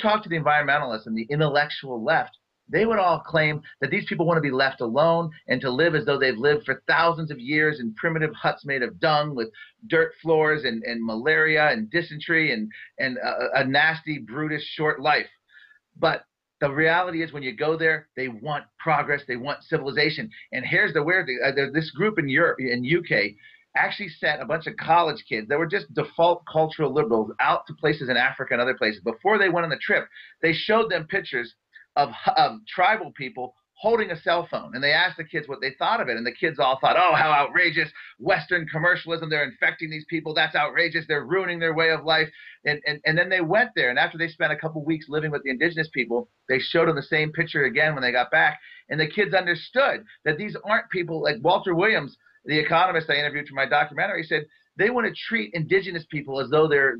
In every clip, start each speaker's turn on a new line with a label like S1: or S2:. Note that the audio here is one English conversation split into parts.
S1: talk to the environmentalists and the intellectual left, they would all claim that these people want to be left alone and to live as though they've lived for thousands of years in primitive huts made of dung with dirt floors and malaria and dysentery and a nasty, brutish, short life. But the reality is when you go there, they want progress, they want civilization. And here's the weird thing. This group in Europe, in UK, actually sent a bunch of college kids that were just default cultural liberals out to places in Africa and other places. Before they went on the trip, they showed them pictures of tribal people holding a cell phone, and they asked the kids what they thought of it, and the kids all thought, oh, how outrageous, Western commercialism, they're infecting these people, that's outrageous, they're ruining their way of life. And then they went there, and after they spent a couple weeks living with the indigenous people, they showed them the same picture again when they got back, and the kids understood that these aren't people like Walter Williams, the economist I interviewed for my documentary, said they want to treat indigenous people as though they're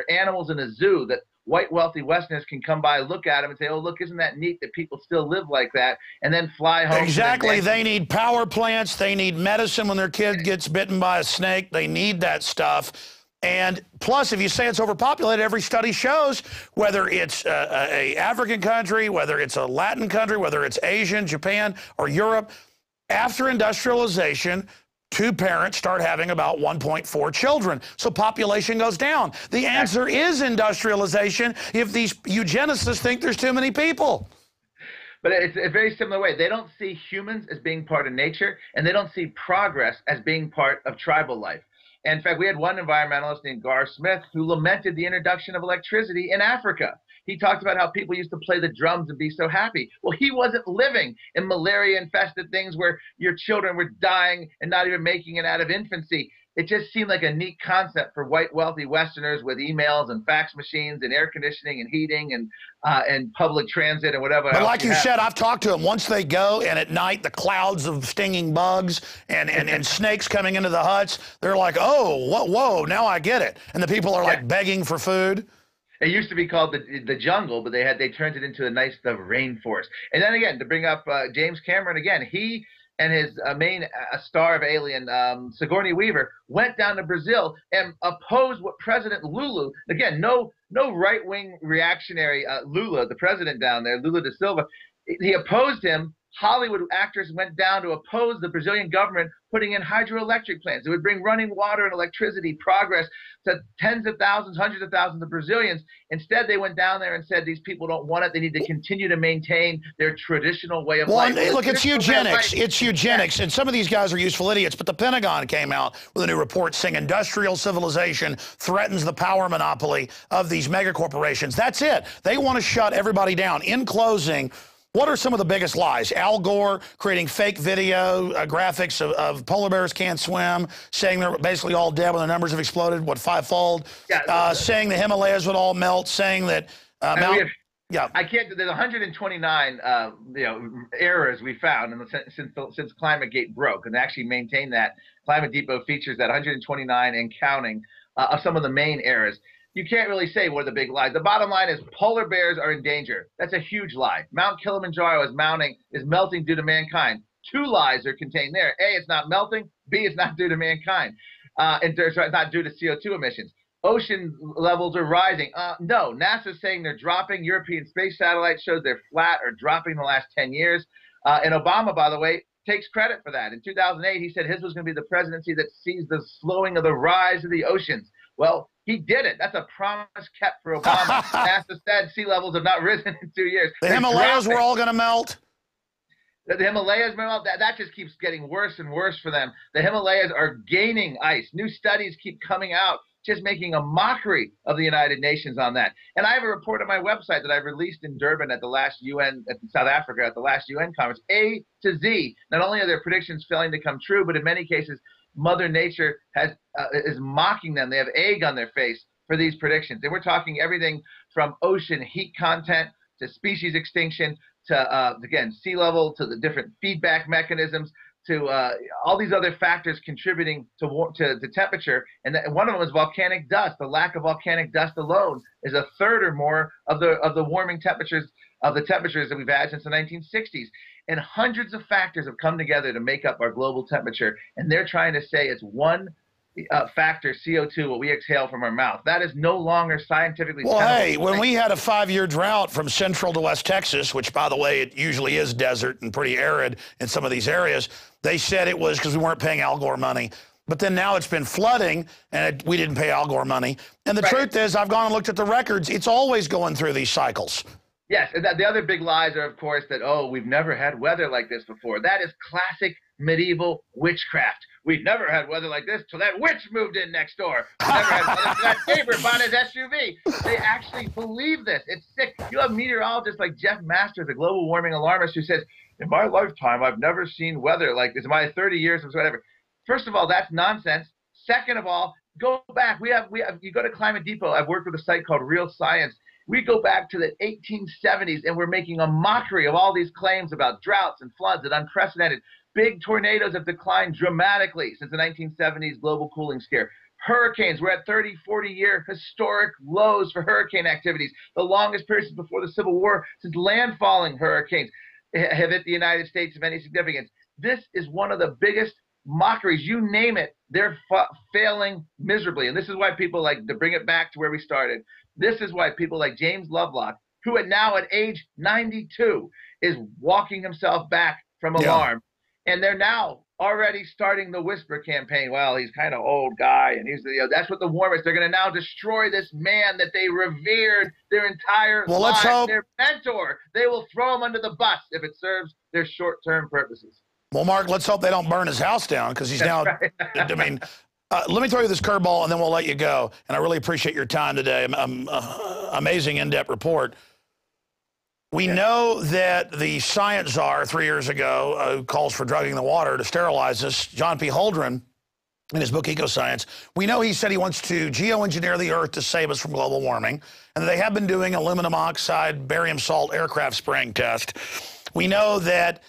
S1: animals in a zoo that white wealthy Westerners can come by, look at them and say, oh, look, isn't that neat that people still live like that, and then fly home.
S2: Exactly. They need power plants. They need medicine when their kid gets bitten by a snake. They need that stuff. And plus, if you say it's overpopulated, every study shows, whether it's a African country, whether it's a Latin country, whether it's Asian, Japan, or Europe, after industrialization, two parents start having about 1.4 children. So population goes down. The answer is industrialization if these eugenicists think there's too many people.
S1: But it's a very similar way. They don't see humans as being part of nature, and they don't see progress as being part of tribal life. And in fact, we had one environmentalist named Gar Smith who lamented the introduction of electricity in Africa. He talked about how people used to play the drums and be so happy. Well, he wasn't living in malaria-infested things where your children were dying and not even making it out of infancy. It just seemed like a neat concept for white wealthy Westerners with emails and fax machines and air conditioning and heating and public transit and whatever.
S2: But like you said, I've talked to them. Once they go, and at night the clouds of stinging bugs and snakes coming into the huts, they're like, oh, whoa, now I get it. And the people are like begging for food.
S1: It used to be called the jungle, but they turned it into a nice rainforest. And then again, to bring up James Cameron again, he and his main star of Alien, Sigourney Weaver, went down to Brazil and opposed what President Lula, again, no right-wing reactionary Lula, the president down there, Lula da Silva, he opposed him. Hollywood actors went down to oppose the Brazilian government putting in hydroelectric plants. It would bring running water and electricity, progress to tens of thousands, hundreds of thousands of Brazilians. Instead, they went down there and said these people don't want it. They need to continue to maintain their traditional way of life.
S2: Look, it's eugenics. It's eugenics. And some of these guys are useful idiots. But the Pentagon came out with a new report saying industrial civilization threatens the power monopoly of these megacorporations. That's it. They want to shut everybody down. In closing, what are some of the biggest lies? Al Gore creating fake video graphics of polar bears can't swim, saying they're basically all dead when their numbers have exploded, what, fivefold? Saying the Himalayas would all melt, saying that
S1: I can't. There's 129 errors we found since ClimateGate broke, and they actually maintain that. Climate Depot features that 129 and counting of some of the main errors. You can't really say what are the big lies. The bottom line is polar bears are in danger. That's a huge lie. Mount Kilimanjaro is melting due to mankind. Two lies are contained there. A, it's not melting. B, it's not due to mankind. And it's not due to CO2 emissions. Ocean levels are rising. No, NASA's saying they're dropping. European space satellite shows they're flat or dropping the last 10 years. And Obama, by the way, takes credit for that. In 2008, he said his was going to be the presidency that sees the slowing of the rise of the oceans. Well, he did it. That's a promise kept for Obama. NASA said sea levels have not risen in 2 years.
S2: The Himalayas were all going to melt.
S1: The Himalayas, that just keeps getting worse and worse for them. The Himalayas are gaining ice. New studies keep coming out, just making a mockery of the United Nations on that. And I have a report on my website that I released in Durban at the last South Africa, at the last UN conference, A to Z. Not only are their predictions failing to come true, but in many cases, Mother Nature is mocking them. They have egg on their face for these predictions. And we're talking everything from ocean heat content to species extinction to, again, sea level, to the different feedback mechanisms, to all these other factors contributing to temperature. And one of them is volcanic dust. The lack of volcanic dust alone is a third or more of the warming temperatures, of the temperatures that we've had since the 1960s. And hundreds of factors have come together to make up our global temperature. And they're trying to say it's one factor CO2 what we exhale from our mouth. That is no longer scientifically
S2: Well,
S1: tenable.
S2: hey, when we had a 5-year drought from Central to West Texas, which, by the way, it usually is desert and pretty arid in some of these areas, they said it was because we weren't paying Al Gore money. But then now it's been flooding, and we didn't pay Al Gore money. And the truth is, I've gone and looked at the records. It's always going through these cycles.
S1: Yes, and the other big lies are, of course, that, oh, we've never had weather like this before. That is classic medieval witchcraft. We've never had weather like this till that witch moved in next door. We've never had weather till that neighbor bought his SUV. They actually believe this. It's sick. You have meteorologists like Jeff Masters, a global warming alarmist, who says, in my lifetime, I've never seen weather like this. In my 30 years of whatever. First of all, that's nonsense. Second of all, go back. You go to Climate Depot. I've worked with a site called Real Science. We go back to the 1870s, and we're making a mockery of all these claims about droughts and floods and unprecedented. Big tornadoes have declined dramatically since the 1970s global cooling scare. Hurricanes, we're at 30, 40-year historic lows for hurricane activities, the longest period since before the Civil War, since landfalling hurricanes have hit the United States of any significance. This is one of the biggest mockeries. You name it, they're failing miserably. And this is why people like to bring it back to where we started. This is why people like James Lovelock, who now at age 92 is walking himself back from alarm. And they're now already starting the whisper campaign. Well, he's kind of old guy, and that's what the warmest. They're going to now destroy this man that they revered their entire lives.
S2: Let's hope.
S1: Their mentor. They will throw him under the bus if it serves their short-term purposes.
S2: Well, Mark, let's hope they don't burn his house down, because he's now, I mean, let me throw you this curveball, and then we'll let you go. And I really appreciate your time today. Amazing in-depth report. We know that the science czar 3 years ago calls for drugging the water to sterilize us, John P. Holdren, in his book Ecoscience. We know he said he wants to geoengineer the Earth to save us from global warming, and they have been doing aluminum oxide, barium salt aircraft spraying test. We know that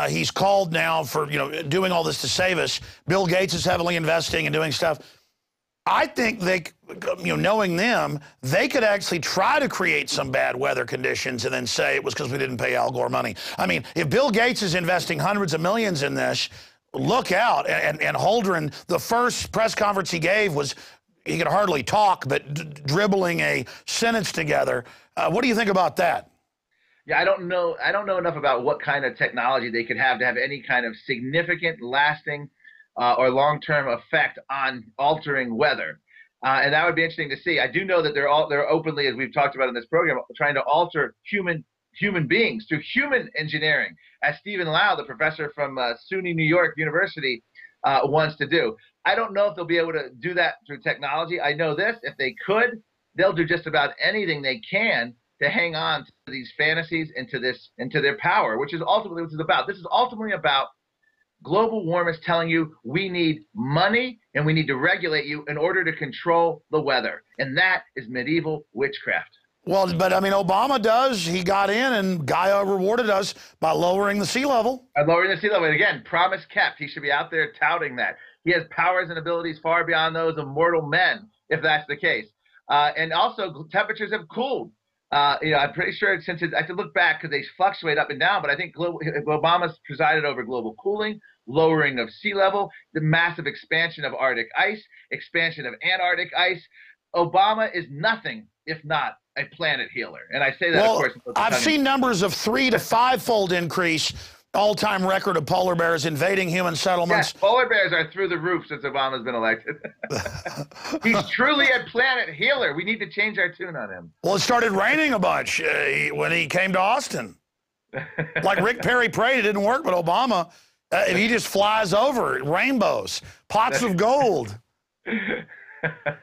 S2: he's called now for doing all this to save us. Bill Gates is heavily investing and doing stuff. I think they, knowing them, they could actually try to create some bad weather conditions and then say it was because we didn't pay Al Gore money. I mean, if Bill Gates is investing hundreds of millions in this, look out. And Holdren, the first press conference he gave was, he could hardly talk, but dribbling a sentence together. What do you think about that?
S1: Yeah, I don't know enough about what kind of technology they could have to have any kind of significant, lasting, or long-term effect on altering weather, and that would be interesting to see. I do know that they're openly, as we've talked about in this program, trying to alter human beings through human engineering, as Stephen Lau, the professor from SUNY New York University, wants to do. I don't know if they'll be able to do that through technology. I know this: if they could, they'll do just about anything they can to hang on to these fantasies and to their power, which is ultimately what this is about. This is ultimately about global warmers telling you we need money and we need to regulate you in order to control the weather. And that is medieval witchcraft.
S2: Well, but I mean, Obama does. He got in, and Gaia rewarded us by lowering the sea level.
S1: By lowering the sea level. And again, promise kept. He should be out there touting that. He has powers and abilities far beyond those of mortal men, if that's the case. And also, temperatures have cooled. I'm pretty sure I have to look back because they fluctuate up and down, but I think Obama's presided over global cooling, lowering of sea level, the massive expansion of Arctic ice, expansion of Antarctic ice. Obama is nothing if not a planet healer. And I say that, of course.
S2: I've seen numbers of 3- to 5-fold increase, all-time record of polar bears invading human settlements.
S1: Yes, polar bears are through the roof since Obama's been elected. He's truly a planet healer. We need to change our tune on him.
S2: Well, it started raining a bunch when he came to Austin. Like Rick Perry prayed, it didn't work, but Obama, he just flies over rainbows, pots of gold.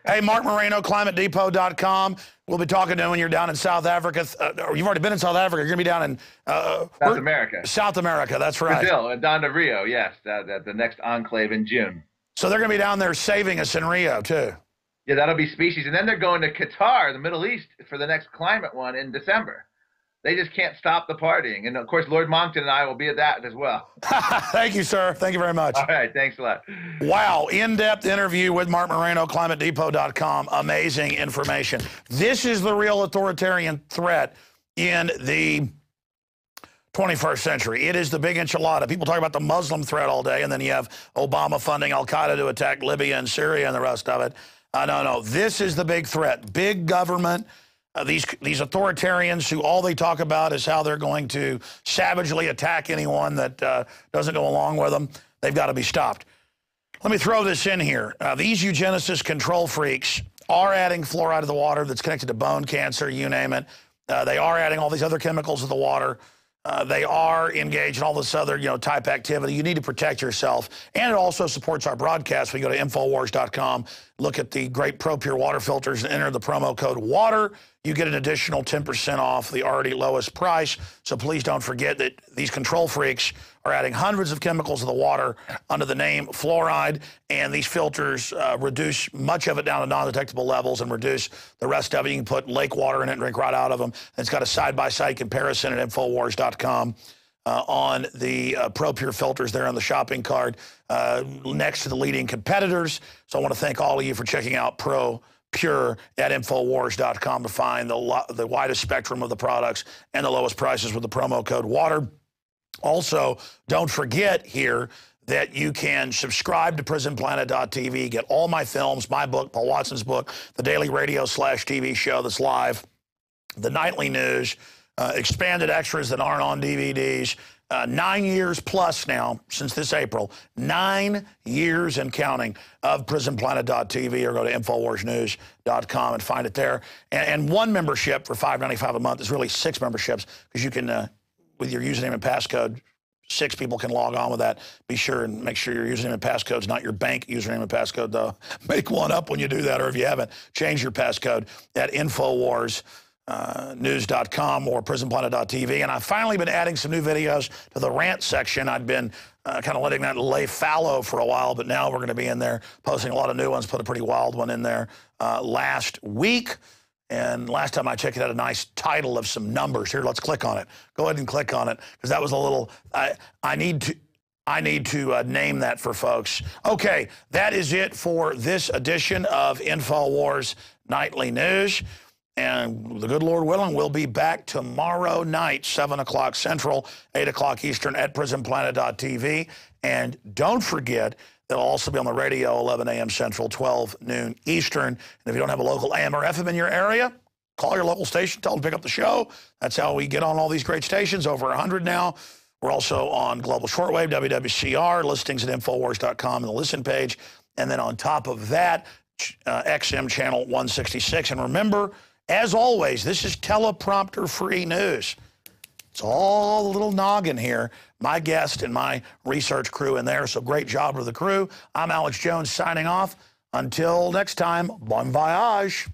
S2: Hey, Mark Moreno, ClimateDepot.com. We'll be talking to him when you're down in South Africa. Or you've already been in South Africa. You're going to be down in
S1: South America.
S2: South America, that's right.
S1: Brazil, and down to Rio, yes, the next enclave in June.
S2: So they're going to be down there saving us in Rio, too.
S1: Yeah, that'll be species. And then they're going to Qatar, the Middle East, for the next climate one in December. They just can't stop the partying. And, of course, Lord Monckton and I will be at that as well.
S2: Thank you, sir. Thank you very much.
S1: All right. Thanks a lot.
S2: Wow. In-depth interview with Mark Moreno, ClimateDepot.com. Amazing information. This is the real authoritarian threat in the 21st century. It is the big enchilada. People talk about the Muslim threat all day, and then you have Obama funding al-Qaeda to attack Libya and Syria and the rest of it. No. This is the big threat. Big government. These authoritarians who all they talk about is how they're going to savagely attack anyone that doesn't go along with them. They've got to be stopped. Let me throw this in here. These eugenicist control freaks are adding fluoride to the water that's connected to bone cancer, you name it. They are adding all these other chemicals to the water. They are engaged in all this other, type activity. You need to protect yourself. And it also supports our broadcast. We go to INFOWARS.com, look at the great ProPure water filters, and enter the promo code WATER. You get an additional 10% off the already lowest price. So please don't forget that these control freaks are adding hundreds of chemicals to the water under the name fluoride. And these filters reduce much of it down to non-detectable levels and reduce the rest of it. You can put lake water in it and drink right out of them. And it's got a side-by-side comparison at INFOWARS.com. On the ProPure filters there on the shopping cart next to the leading competitors. So I want to thank all of you for checking out ProPure at INFOWARS.com to find the widest spectrum of the products and the lowest prices with the promo code WATER. Also, don't forget here that you can subscribe to PrisonPlanet.tv, get all my films, my book, Paul Watson's book, the daily radio/TV show that's live, the nightly news, expanded extras that aren't on DVDs. 9 years plus now, since this April, 9 years and counting of PrisonPlanet.tv, or go to InfoWarsNews.com and find it there. And one membership for $5.95 a month is really 6 memberships, because you can, with your username and passcode, 6 people can log on with that. Be sure and make sure your username and passcode is not your bank username and passcode, though. Make one up when you do that, or if you haven't, change your passcode at InfoWars. News.com or PrisonPlanet.tv. And I've finally been adding some new videos to the rant section. I'd been kind of letting that lay fallow for a while, but now we're going to be in there posting a lot of new ones. Put a pretty wild one in there last week. And last time I checked, it had a nice title of some numbers. Here, let's click on it. Go ahead and click on it, because that was a little, I need to name that for folks. Okay, that is it for this edition of InfoWars Nightly News. And the good Lord willing, we'll be back tomorrow night, 7 o'clock Central, 8 o'clock Eastern at PrisonPlanet.tv. And don't forget, they'll also be on the radio, 11 a.m. Central, 12 noon Eastern. And if you don't have a local AM or FM in your area, call your local station, tell them to pick up the show. That's how we get on all these great stations, over 100 now. We're also on Global Shortwave, WWCR, listings at Infowars.com and the listen page. And then on top of that, XM channel 166. And remember, as always, this is teleprompter-free news. It's all a little noggin here. My guest and my research crew in there, so great job to the crew. I'm Alex Jones signing off. Until next time, bon voyage.